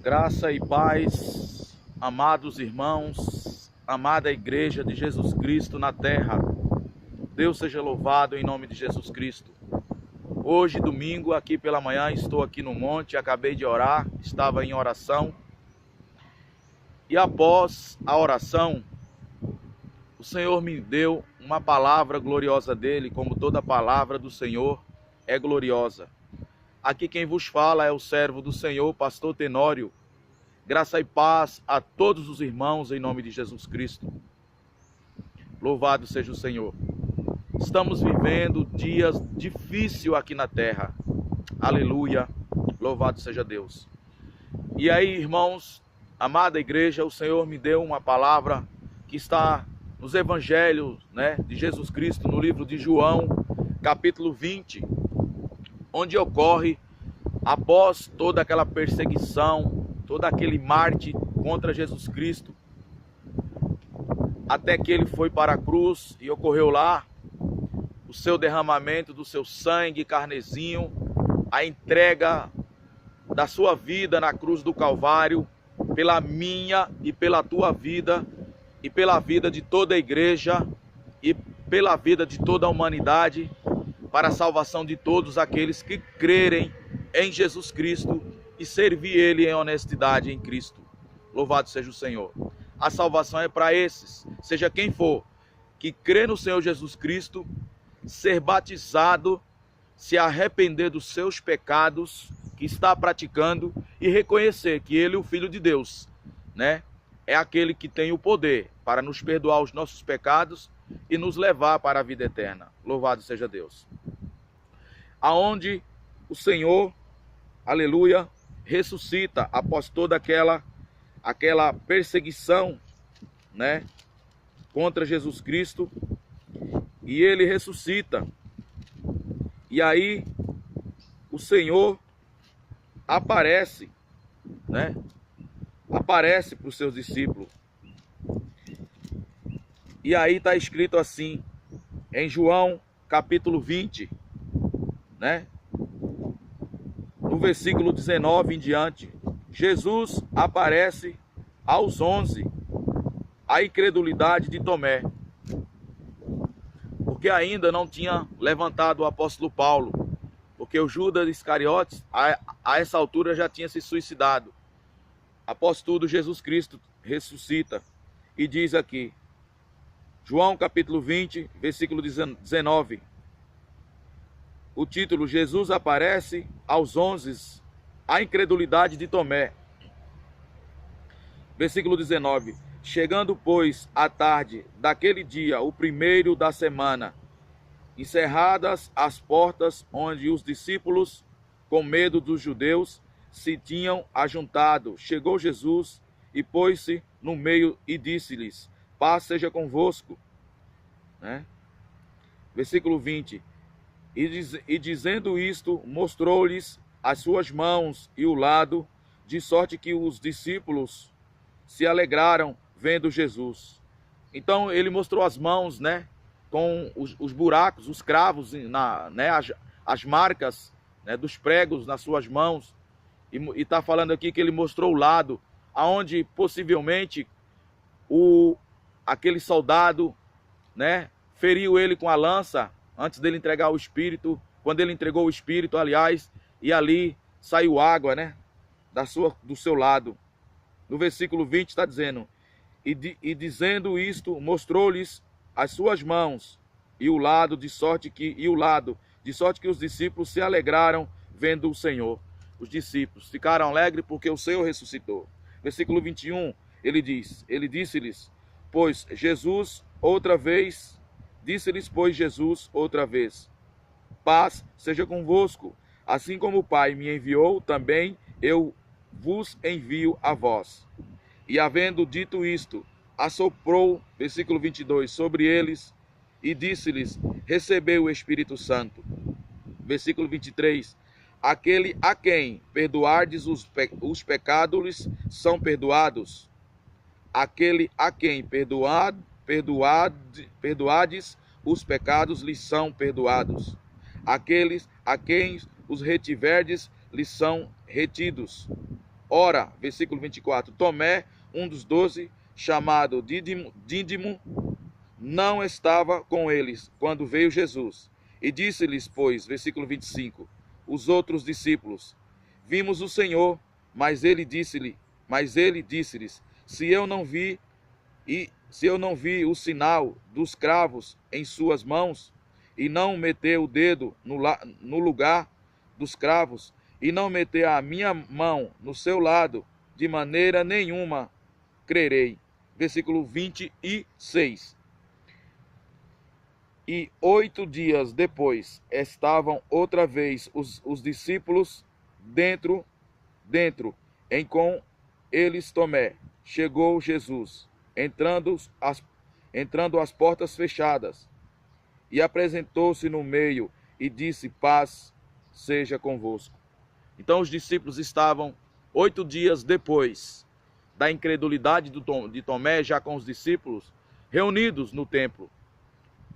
Graça e paz, amados irmãos, amada Igreja de Jesus Cristo na terra. Deus seja louvado em nome de Jesus Cristo. Hoje, domingo, aqui pela manhã, estou aqui no monte, acabei de orar, estava em oração. E após a oração, o Senhor me deu uma palavra gloriosa dele, como toda palavra do Senhor é gloriosa. Aqui quem vos fala é o servo do Senhor, pastor Tenório. Graça e paz a todos os irmãos em nome de Jesus Cristo. Louvado seja o Senhor. Estamos vivendo dias difíceis aqui na terra. Aleluia. Louvado seja Deus. E aí, irmãos, amada igreja, o Senhor me deu uma palavra que está nos evangelhos, de Jesus Cristo, no livro de João, capítulo 20, onde ocorre, após toda aquela perseguição, todo aquele mártir contra Jesus Cristo, até que ele foi para a cruz e ocorreu lá o seu derramamento do seu sangue carnezinho, a entrega da sua vida na cruz do Calvário, pela minha e pela tua vida, e pela vida de toda a igreja, e pela vida de toda a humanidade, para a salvação de todos aqueles que crerem em Jesus Cristo e servir Ele em honestidade em Cristo. Louvado seja o Senhor. A salvação é para esses, seja quem for, que crê no Senhor Jesus Cristo, ser batizado, se arrepender dos seus pecados que está praticando e reconhecer que Ele, o Filho de Deus, é aquele que tem o poder para nos perdoar os nossos pecados e nos levar para a vida eterna. Louvado seja Deus. Aonde o Senhor, aleluia, ressuscita após toda aquela perseguição, contra Jesus Cristo, e ele ressuscita. E aí o Senhor aparece, aparece para os seus discípulos. E aí está escrito assim, em João capítulo 20, no versículo 19 em diante, Jesus aparece aos 11, a incredulidade de Tomé, porque ainda não tinha levantado o apóstolo Paulo, porque o Judas Iscariotes a essa altura já tinha se suicidado. Após tudo, Jesus Cristo ressuscita e diz aqui, João capítulo 20, versículo 19, o título, Jesus aparece aos 11, a incredulidade de Tomé. Versículo 19, chegando, pois, à tarde daquele dia, o primeiro da semana, encerradas as portas onde os discípulos, com medo dos judeus, se tinham ajuntado, chegou Jesus e pôs-se no meio e disse-lhes, paz seja convosco. Versículo 20, e dizendo isto, mostrou-lhes as suas mãos e o lado, de sorte que os discípulos se alegraram vendo Jesus. Então ele mostrou as mãos, com os buracos, os cravos, as marcas, dos pregos nas suas mãos. E está falando aqui que ele mostrou o lado, aonde possivelmente aquele soldado, feriu ele com a lança, antes dele entregar o Espírito, quando ele entregou o Espírito, aliás, e ali saiu água, do seu lado. No versículo 20 está dizendo, e dizendo isto, mostrou-lhes as suas mãos e o lado, de sorte que os discípulos se alegraram vendo o Senhor. Os discípulos ficaram alegres porque o Senhor ressuscitou. Versículo 21, ele disse-lhes, pois Jesus outra vez, paz seja convosco, assim como o Pai me enviou, também eu vos envio a vós. E havendo dito isto, assoprou, versículo 22, sobre eles e disse-lhes, recebeu o Espírito Santo. Versículo 23, aquele a quem perdoardes os pecados são perdoados. Aquele a quem perdoardes os pecados lhes são perdoados. Aqueles a quem os retiverdes lhes são retidos. Ora, versículo 24, Tomé, um dos 12, chamado Dídimo, não estava com eles quando veio Jesus. E disse-lhes, pois, versículo 25, os outros discípulos, vimos o Senhor, mas ele disse-lhes, se eu não vi o sinal dos cravos em suas mãos, e não meter o dedo no lugar dos cravos, e não meter a minha mão no seu lado, de maneira nenhuma crerei. Versículo 26. E 8 dias depois estavam outra vez os discípulos dentro, em com eles Tomé. Chegou Jesus, entrando as portas fechadas, e apresentou-se no meio e disse, paz seja convosco. Então os discípulos estavam 8 dias depois da incredulidade de Tomé, já com os discípulos reunidos no templo.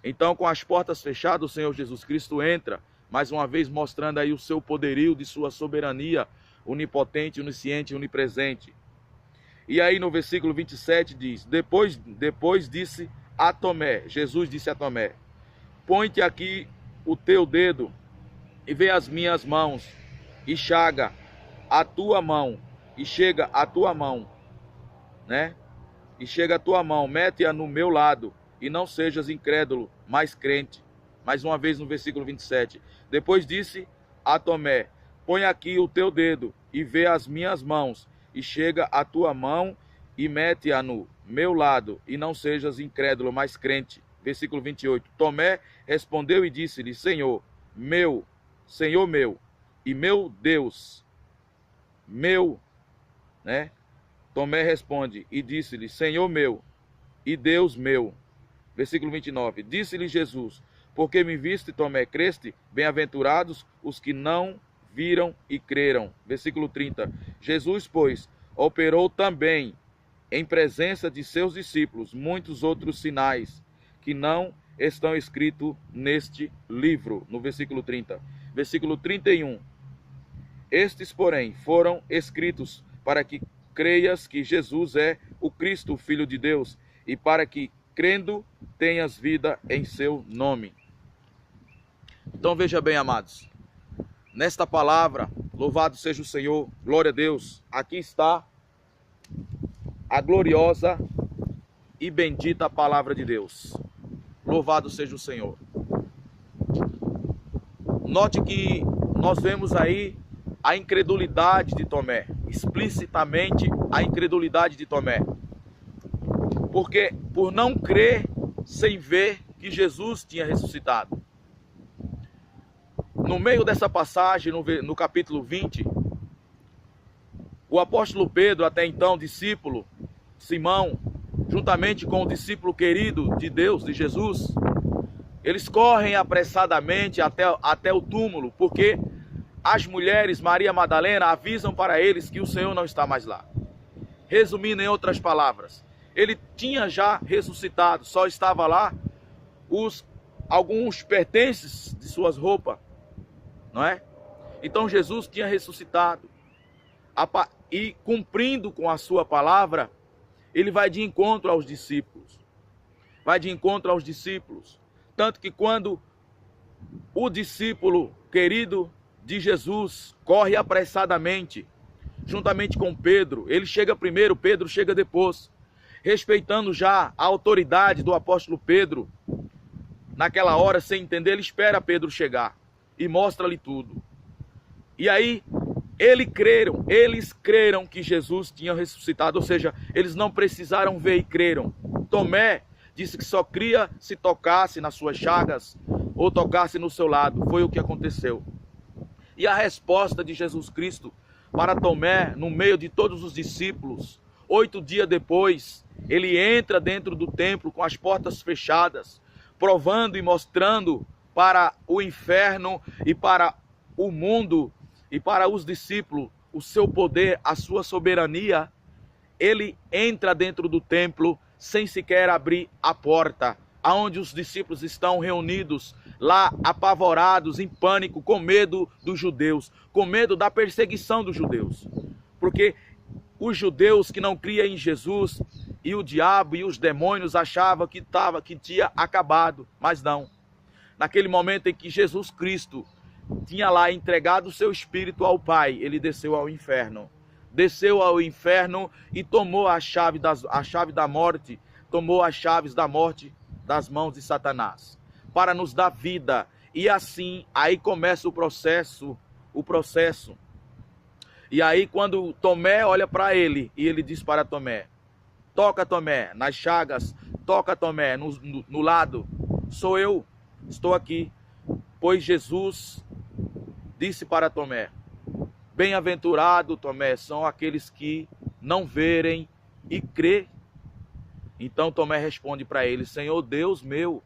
Então, com as portas fechadas, o Senhor Jesus Cristo entra, mais uma vez mostrando aí o seu poderio de sua soberania, onipotente, onisciente e onipresente. E aí no versículo 27 diz, depois disse a Tomé, Jesus disse a Tomé, põe-te aqui o teu dedo e vê as minhas mãos, e chaga a tua mão, e chega a tua mão, né? E chega a tua mão, mete-a no meu lado, e não sejas incrédulo, mas crente. Mais uma vez no versículo 27. Depois disse a Tomé, põe aqui o teu dedo e vê as minhas mãos, e chega a tua mão e mete-a no meu lado, e não sejas incrédulo, mas crente. Versículo 28. Tomé respondeu e disse-lhe, Senhor meu, e meu Deus, meu, né? Tomé responde e disse-lhe, Senhor meu e Deus meu. Versículo 29. Disse-lhe Jesus, porque me viste, Tomé, creste? Bem-aventurados os que não viram e creram. Versículo 30. Jesus, pois, operou também em presença de seus discípulos muitos outros sinais que não estão escritos neste livro. No versículo 30. Versículo 31. Estes, porém, foram escritos para que creias que Jesus é o Cristo, o Filho de Deus, e para que, crendo, tenhas vida em seu nome. Então veja bem, amados, nesta palavra, louvado seja o Senhor, glória a Deus, aqui está a gloriosa e bendita palavra de Deus. Louvado seja o Senhor. Note que nós vemos aí a incredulidade de Tomé, explicitamente a incredulidade de Tomé. Porque por não crer sem ver que Jesus tinha ressuscitado. No meio dessa passagem, no capítulo 20, o apóstolo Pedro, até então discípulo, Simão, juntamente com o discípulo querido de Deus, de Jesus, eles correm apressadamente até o túmulo, porque as mulheres, Maria Madalena, avisam para eles que o Senhor não está mais lá. Resumindo em outras palavras, ele tinha já ressuscitado, só estava lá alguns pertences de suas roupas, não é? Então Jesus tinha ressuscitado, e cumprindo com a sua palavra, ele vai de encontro aos discípulos. Tanto que quando o discípulo querido de Jesus corre apressadamente, juntamente com Pedro, ele chega primeiro, Pedro chega depois, respeitando já a autoridade do apóstolo Pedro, naquela hora, sem entender, ele espera Pedro chegar e mostra-lhe tudo. E aí, eles creram que Jesus tinha ressuscitado, ou seja, eles não precisaram ver e creram. Tomé disse que só cria se tocasse nas suas chagas ou tocasse no seu lado. Foi o que aconteceu. E a resposta de Jesus Cristo para Tomé, no meio de todos os discípulos, 8 dias depois, ele entra dentro do templo com as portas fechadas, provando e mostrando para o inferno e para o mundo e para os discípulos o seu poder, a sua soberania. Ele entra dentro do templo sem sequer abrir a porta, aonde os discípulos estão reunidos, lá apavorados, em pânico, com medo dos judeus, com medo da perseguição dos judeus. Porque os judeus que não criam em Jesus, e o diabo e os demônios achavam que tinha acabado, mas não. Naquele momento em que Jesus Cristo tinha lá entregado o seu espírito ao Pai, ele desceu ao inferno. Desceu ao inferno e tomou a chave da morte, tomou as chaves da morte das mãos de Satanás, para nos dar vida. E assim, aí começa o processo. E aí quando Tomé olha para ele, e ele diz para Tomé: toca, Tomé, nas chagas, toca, Tomé, no lado, sou eu, estou aqui. Pois Jesus disse para Tomé: bem-aventurado, Tomé, são aqueles que não verem e crê. Então Tomé responde para ele: Senhor Deus meu.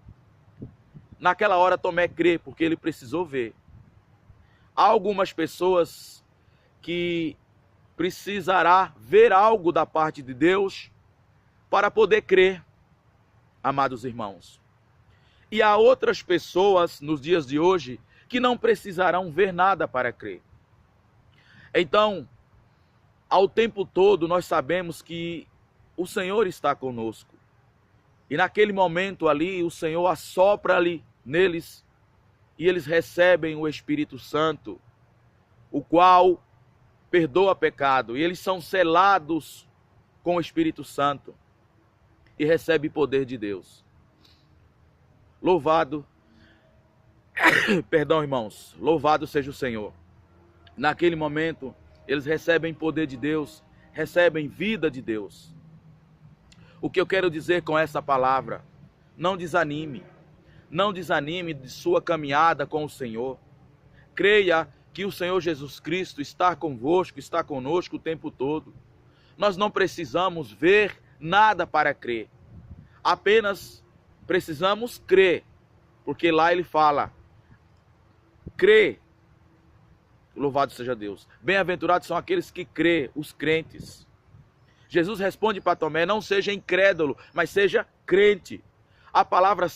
Naquela hora Tomé crê, porque ele precisou ver. Há algumas pessoas que precisará ver algo da parte de Deus para poder crer, amados irmãos. E há outras pessoas nos dias de hoje que não precisarão ver nada para crer. Então, ao tempo todo nós sabemos que o Senhor está conosco. E naquele momento ali, o Senhor assopra ali neles e eles recebem o Espírito Santo, o qual perdoa pecado. E eles são selados com o Espírito Santo e recebem poder de Deus. Louvado, perdão, irmãos, louvado seja o Senhor. Naquele momento, eles recebem poder de Deus, recebem vida de Deus. O que eu quero dizer com essa palavra? Não desanime. Não desanime de sua caminhada com o Senhor. Creia que o Senhor Jesus Cristo está convosco, está conosco o tempo todo. Nós não precisamos ver nada para crer. Apenas precisamos crer. Porque lá ele fala: crê. Louvado seja Deus. Bem-aventurados são aqueles que crê, os crentes. Jesus responde para Tomé: não seja incrédulo, mas seja crente. A palavra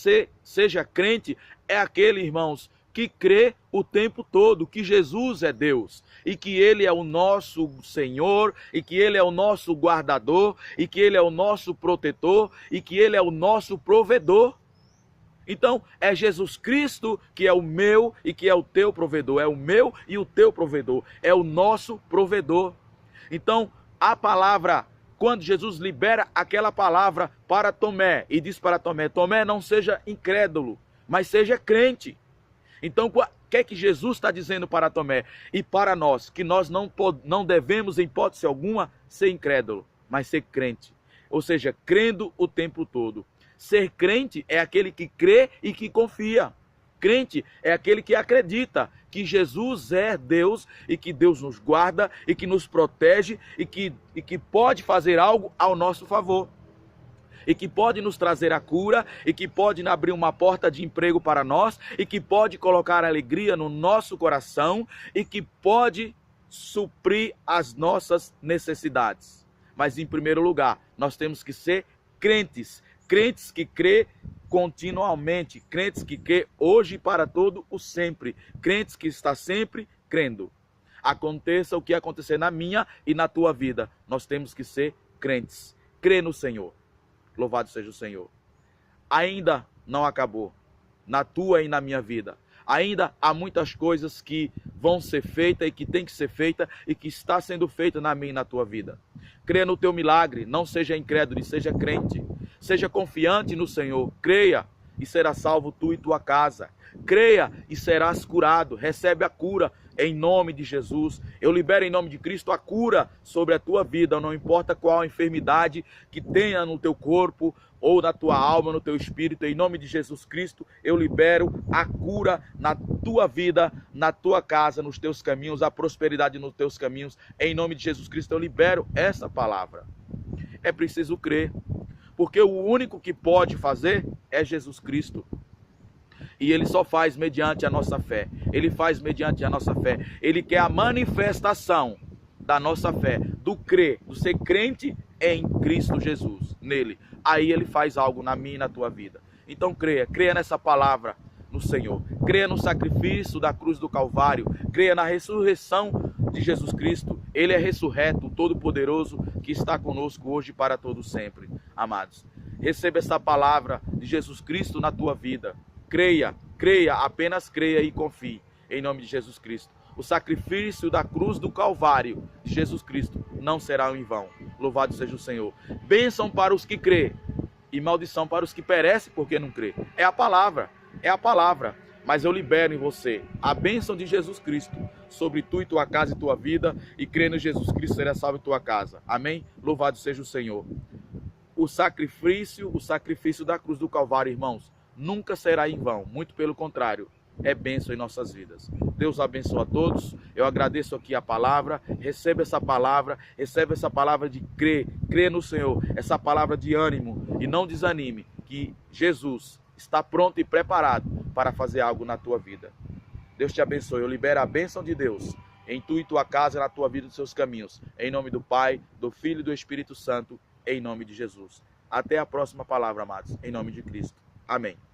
seja crente é aquele, irmãos, que crê o tempo todo que Jesus é Deus e que Ele é o nosso Senhor e que Ele é o nosso guardador e que Ele é o nosso protetor e que Ele é o nosso provedor. Então, é Jesus Cristo que é o meu e que é o teu provedor. É o meu e o teu provedor. É o nosso provedor. Então, a palavra, quando Jesus libera aquela palavra para Tomé e diz para Tomé: Tomé, não seja incrédulo, mas seja crente. Então, o que é que Jesus está dizendo para Tomé e para nós? Que nós não devemos, em hipótese alguma, ser incrédulo, mas ser crente. Ou seja, crendo o tempo todo. Ser crente é aquele que crê e que confia. Crente é aquele que acredita que Jesus é Deus e que Deus nos guarda e que nos protege e que pode fazer algo ao nosso favor. E que pode nos trazer a cura e que pode abrir uma porta de emprego para nós e que pode colocar alegria no nosso coração e que pode suprir as nossas necessidades. Mas em primeiro lugar, nós temos que ser crentes. Crentes que crê continuamente, crentes que crê hoje e para todo o sempre, crentes que está sempre crendo. Aconteça o que acontecer na minha e na tua vida, nós temos que ser crentes. Crê no Senhor. Louvado seja o Senhor. Ainda não acabou na tua e na minha vida. Ainda há muitas coisas que vão ser feitas e que tem que ser feita e que está sendo feita na minha e na tua vida. Creia no teu milagre, não seja incrédulo e seja crente. Seja confiante no Senhor, creia e será salvo tu e tua casa. Creia e serás curado, recebe a cura em nome de Jesus. Eu libero em nome de Cristo a cura sobre a tua vida, não importa qual enfermidade que tenha no teu corpo ou na tua alma, no teu espírito, em nome de Jesus Cristo, eu libero a cura na tua vida, na tua casa, nos teus caminhos, a prosperidade nos teus caminhos, em nome de Jesus Cristo, eu libero essa palavra. É preciso crer, porque o único que pode fazer é Jesus Cristo. E Ele só faz mediante a nossa fé. Ele faz mediante a nossa fé. Ele quer a manifestação da nossa fé, do crer, do ser crente em Cristo Jesus, nele. Aí Ele faz algo na minha e na tua vida. Então creia nessa palavra. no Senhor. Creia no sacrifício da cruz do Calvário. Creia na ressurreição de Jesus Cristo. Ele é ressurreto, o Todo-Poderoso, que está conosco hoje e para todo sempre. Amados, receba essa palavra de Jesus Cristo na tua vida. Creia, creia, apenas creia e confie. Em nome de Jesus Cristo. O sacrifício da cruz do Calvário de Jesus Cristo não será em vão. Louvado seja o Senhor. Bênção para os que crê e maldição para os que perecem porque não crê. É a palavra, é a palavra. Mas eu libero em você a bênção de Jesus Cristo sobre tu e tua casa e tua vida, e crê no Jesus Cristo será salvo em tua casa. Amém? Louvado seja o Senhor. O sacrifício da cruz do Calvário, irmãos, nunca será em vão. Muito pelo contrário, é bênção em nossas vidas. Deus abençoe a todos. Eu agradeço aqui a palavra. Receba essa palavra de crer no Senhor, essa palavra de ânimo, e não desanime, que Jesus está pronto e preparado para fazer algo na tua vida. Deus te abençoe. Eu libero a bênção de Deus em tu e tua casa, na tua vida e nos seus caminhos. Em nome do Pai, do Filho e do Espírito Santo, em nome de Jesus. Até a próxima palavra, amados. Em nome de Cristo. Amém.